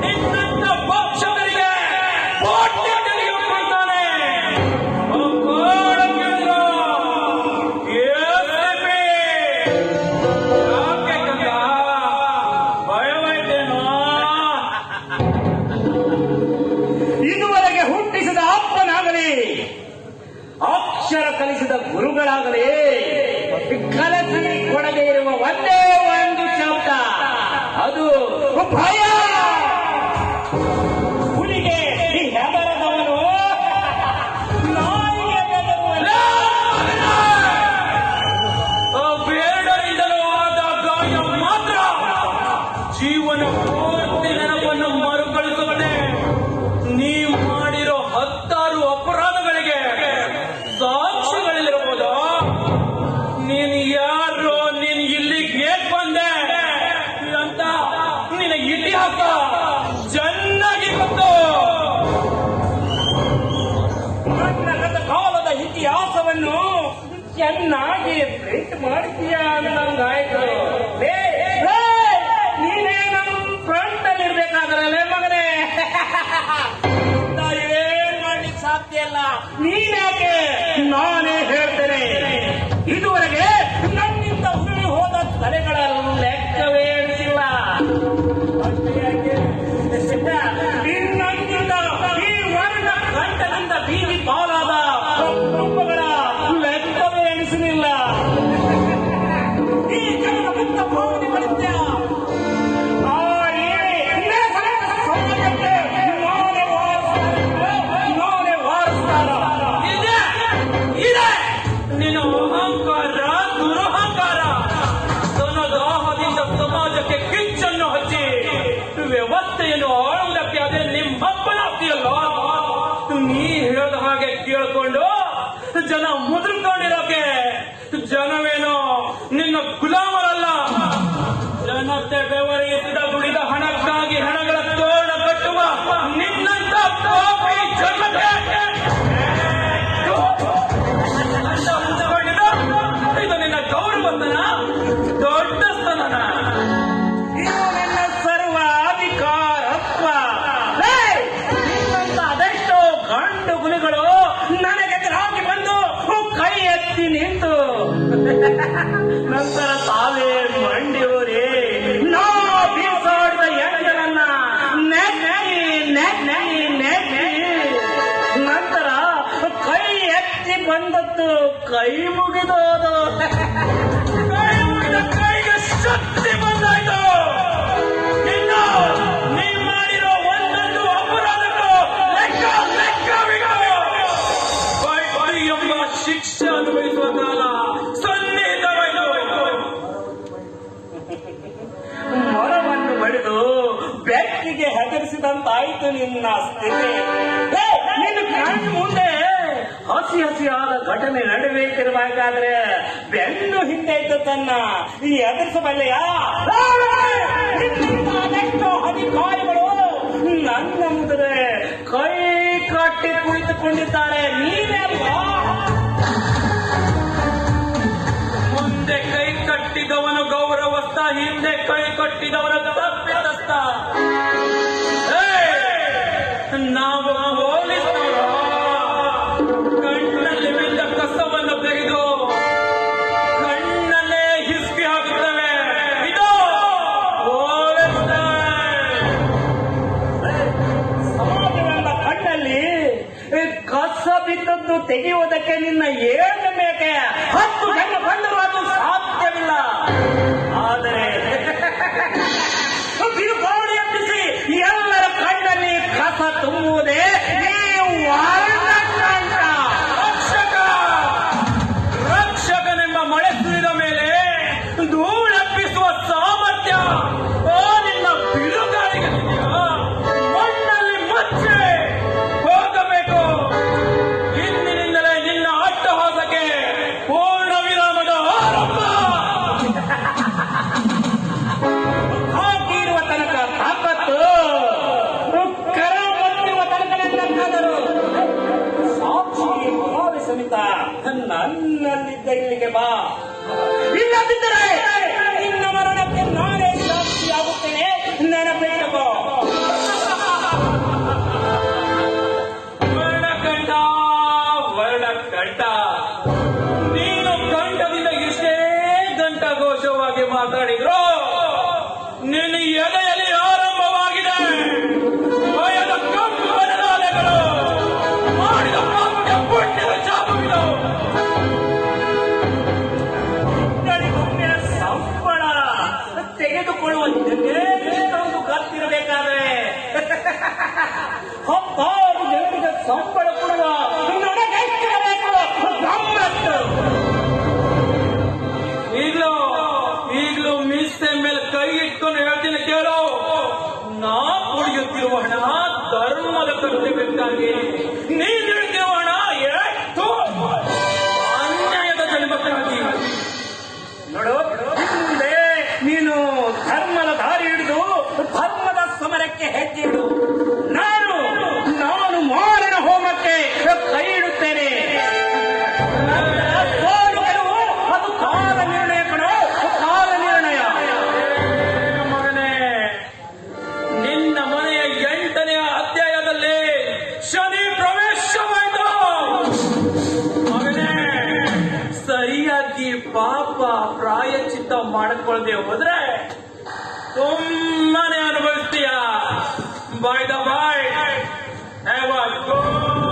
ನಿನ್ನಂತ ಪಕ್ಷಗಳಿಗೆ ಕೋಟಿ ತೆಗೆದುಕೊಳ್ತಾನೆ. ಭಯವಾಯ್ತೇನೋ? ಇದುವರೆಗೆ ಹುಟ್ಟಿಸಿದ ಅಪ್ಪನಾಗಲಿ, ಅಕ್ಷರ ಕಲಿಸಿದ ಗುರುಗಳಾಗಲಿ ಕಲಸಿ ಕೊಡದೇ ಇರುವ ಒಂದೇ ಒಂದು ಶಬ್ದ, ಅದು ಭಯ. ಹುಲಿಗೆ ಹೆದರದವನು ನಾಯಿಗೆ ಬೆದರುವನು. ಬೇಡರಿಂದಲೂ ಆದ ಗಾಯ ಮಾತ್ರ ಜೀವನ ಪೂರ್ತಿ ನೆನಪನ್ನು ಮರುಕಳಿಸುತ್ತದೆ. ನೀ ಮಾಡಿರೋ 10 ಅಪರಾಧಗಳಿಗೆ ಸಾಕ್ಷಿಗಳಿರಬಹುದು. ನೀನು ಯಾರು, ನೀನು ಇಲ್ಲಿಗೆ ಹೇಗ್ ಬಂದೆ ಅಂತ ನಿನ್ನ ಇತಿಹಾಸ ಚೆನ್ನಾಗಿ ಗೊತ್ತು. ನನ್ನ ಕಾಲದ ಇತಿಹಾಸವನ್ನು ಚೆನ್ನಾಗಿ ಪ್ರಿಂಟ್ ಮಾಡ್ತೀಯ ಅನ್ನಂಗಾಯ್ತು. ನೀನೇ ನಮ್ಮ ಫ್ರಂಟ್ ಅಲ್ಲಿ ಇರ್ಬೇಕಾದ್ರಲ್ಲೇ ಮಗನೇ. ಏನ್ ಮಾಡ್ಲಿಕ್ಕೆ ಸಾಧ್ಯ ಇಲ್ಲ. ನೀನ್ಯಾಕೆ? ನಾನೇ ಹೇಳ್ತೇನೆ. ಇದುವರೆಗೆ ನನ್ನಿಂದ ಉರುಳಿ ಹೋದ ತಲೆಗಳ ಲೆಕ್ಕವೇ ಎಣಿಸಿಲ್ಲ. ಅಷ್ಟೇ ಯಾಕೆ? ನಿನ್ನಿಂದ ಈ ವರ್ಣ ಗಂಟಲಿಂದ ಬೀದಿ ಪಾಲಾದ ಕುಟುಂಬಗಳ ಲೆಕ್ಕವೇ ಎಣಿಸಲಿಲ್ಲ. ಈ ಜನರ ಮುಕ್ತ ಭಾವನೆ ಬರುತ್ತೆ. ನಿನ್ನ ಅಹಂಕಾರ ದುರಹಂಕಾರ ದಾಹದಿಂದ ಸಮಾಜಕ್ಕೆ ಕಿಚ್ಚನ್ನು ಹಚ್ಚಿ ವ್ಯವಸ್ಥೆಯನ್ನು ಆಳುವುದಕ್ಕೆ ಅದೇ ನಿಮ್ಮಪ್ಪನ ಆಸ್ತಿಯಲ್ಲ. ನೀ ಹೇಳದ ಹಾಗೆ ಕೇಳಿಕೊಂಡು ಜನ ಮುದ್ರಿಕೊಂಡಿರೋಕೆ ಜನವೇನೋ ನಿನ್ನ ಗುಲಾಮರಲ್ಲ. ಜನತೆ ಬೆವರಿಸಿದ ದುಡಿದ ಹಣಕ್ಕಾಗಿ ಹಣಗಳ ತೋರಣ ಕಟ್ಟುವ ನಿನ್ನಂತ ಪಾಪಿ ಜನ್ಮಕ್ಕೆ ಇದು ನಿನ್ನ ಗೌರವತನ, ದೊಡ್ಡಸ್ತನ. ಇದು ನನ್ನ ಸರ್ವ ಅಧಿಕಾರತ್ವ. ನಿನ್ನಂತ ಅದೆಷ್ಟೋ ಗಂಡು ಗುಲಿಗಳು ನನಗೆದುರಾಗಿ ಬಂದು ಕೈ ಎತ್ತಿ ನಿಂತು ನಂತರ ತಾವೇ ಮಂಡಿಯೋರೇ ನಾ ಬೀಸಾಡಿದ ಎಂಜಲನ್ನ ನೆಕ್ಕಿ ನಂತರ ಕೈ ಎತ್ತಿ ಬಂದದ್ದು ಕೈ ಮುಗಿದೋದು. ಕೈ ಮುಗಿದ ಕೈಗೆ ಶಕ್ತಿ ಬಂದಾಯ್ತು. ನೀ ಮಾಡಿರೋ ಒಂದೊಂದು ಅಪರಾಧಗಳು ಲೆಕ್ಕವಿಗಳು. ಎಂಬ ಶಿಕ್ಷೆ ಅನುಭವಿಸುವ ಕಾಲ ಸನ್ನಿಹಿತವಾಯಿತು. ಮೊರವನ್ನು ಬಡಿದು ಬೆಕ್ಕಿಗೆ ಹೆದರಿಸಿದಂತಾಯ್ತು ನಿನ್ನ ಸ್ಥಿತಿ. ನಿನ್ನ ಕಣ್ಣು ಮುಂದೆ ಹಸಿಯಾದ ಘಟನೆ ನಡೆಯಬೇಕಿರಬೇಕಾದ್ರೆ ಬೆನ್ನು ಹಿಂದೆ ಇದ್ದ ತನ್ನ ಈ ಎದುರಿಸಬಲ್ಲೆಯ ಅದೆಷ್ಟೋ ಅಧಿಕಾರಿಗಳು ನನ್ನ ಮುಂದೆ ಕೈ ಕಟ್ಟಿ ಕುಳಿತುಕೊಂಡಿದ್ದಾರೆ. ನೀನೆಲ್ವಾ? ಮುಂದೆ ಕೈ ಕಟ್ಟಿದವನು ಗೌರವಸ್ಥ, ಹಿಂದೆ ಕೈ ಕಟ್ಟಿದವನ ತಪ್ಪಿತಸ್ಥ. ನಾವು ಹೋಲಿಸೋರು ಕಣ್ಣಲ್ಲಿ ಬಿದ್ದ ಕಸವನ್ನು ತೆಗೆದು ಕಣ್ಣಲ್ಲೇ ಹಿಸ್ಕಿ ಹಾಕುತ್ತವೆ. ಇದು ಸಮಾಜವೆಂಬ ಕಣ್ಣಲ್ಲಿ ಕಸ ಬಿದ್ದದ್ದು ತೆಗೆಯುವುದಕ್ಕೆ ನಿನ್ನ 7 ಮೇಕೆ 10 ಜನ ಬಂದರೂ ಅದು ಸಾಧ್ಯವಿಲ್ಲ. ಆದರೆ ಬಿರುಗಾಳಿ ಎಬ್ಬಿಸಿ ಎಲ್ಲರ ಕಣ್ಣಲ್ಲಿ ಕಸ ತುಂಬುವುದೇ ರಕ್ಷಕನೆಂಬ ಮಳೆ ಸುರಿದ ಮೇಲೆ ಧೂಳೆಪ್ಪಿಸುವ ಸಾಮರ್ಥ್ಯ ನಿನ್ನ ಬಿರುಗಾಳಿಗೆ ಮಣ್ಣಲ್ಲಿ ಮಚ್ಚೆ ಹೋಗಬೇಕು. ಇಂದಿನಿಂದಲೇ ನಿನ್ನ ಅಟ್ಟಹಾಸಕ್ಕೆ ಪೂರ್ಣ ವಿರಾಮದ ಆರಂಭ. ಹಾಕಿರುವ ತನಕ ತಾಕತ್ತು, ಕರ ಬತ್ತಿರುವ ತನಕ ನನ್ನಂತಾದರು ಸಾಕ್ಷಿ ಭಾವಿ ಸಮಿತ ನನ್ನಲ್ಲಿದ್ದ ಇಲ್ಲಿಗೆ ಬಾ. ಇಲ್ಲದಿದ್ದರೆ ನಿನ್ನ ಮರಣಕ್ಕೆ ನಾನೇ ಸಾಕ್ಷಿಯಾಗುತ್ತೇನೆ. ಚಿಕ್ಕನ್ನು ಹೇಳ್ತೀನಿ ಕೇಳು. ನಾ ಕುಡಿಯುತ್ತಿರುವ ಹಣ ಧರ್ಮದ ಕರ್ತವ್ಯಕ್ಕಾಗಿ, ನೀಡಿರುವ ಹಣ ಎಷ್ಟು ಅನ್ಯಾಯದ ಜನ್ಮಕ್ಕಾಗಿ. ನೋಡು, ಹಿಂದೆ ನೀನು ಧರ್ಮದ ದಾರಿ ಹಿಡಿದು ಧರ್ಮದ ಸಮರಕ್ಕೆ ಹೆಜ್ಜೆ ಇಡು. ನಾನು ಮಾರಣ ಹೋಮಕ್ಕೆ ಕೈ ಇಡುತ್ತೇನೆ. ಸೋಲು ಗೆಲುವು ಅದು ಕಾಲ ನಿರ್ಣಯ ಕಣೋ, ಕಾಲ ನಿರ್ಣಯ. ಮಗನೇ, ನಿನ್ನ ಮನೆಯ 8ನೆಯ ಅಧ್ಯಾಯದಲ್ಲಿ ಶನಿ ಪ್ರವೇಶವಾಯಿತು. ಮಗನೇ, ಸರಿಯಾಗಿ ಪಾಪ ಪ್ರಾಯಶ್ಚಿತ್ತ ಮಾಡಿಕೊಳ್ಳದೆ ಹೋದ್ರೆ ತುಂಬಾನೇ ಅನುಭವಿಸ್ತೀಯ. By the by, have a good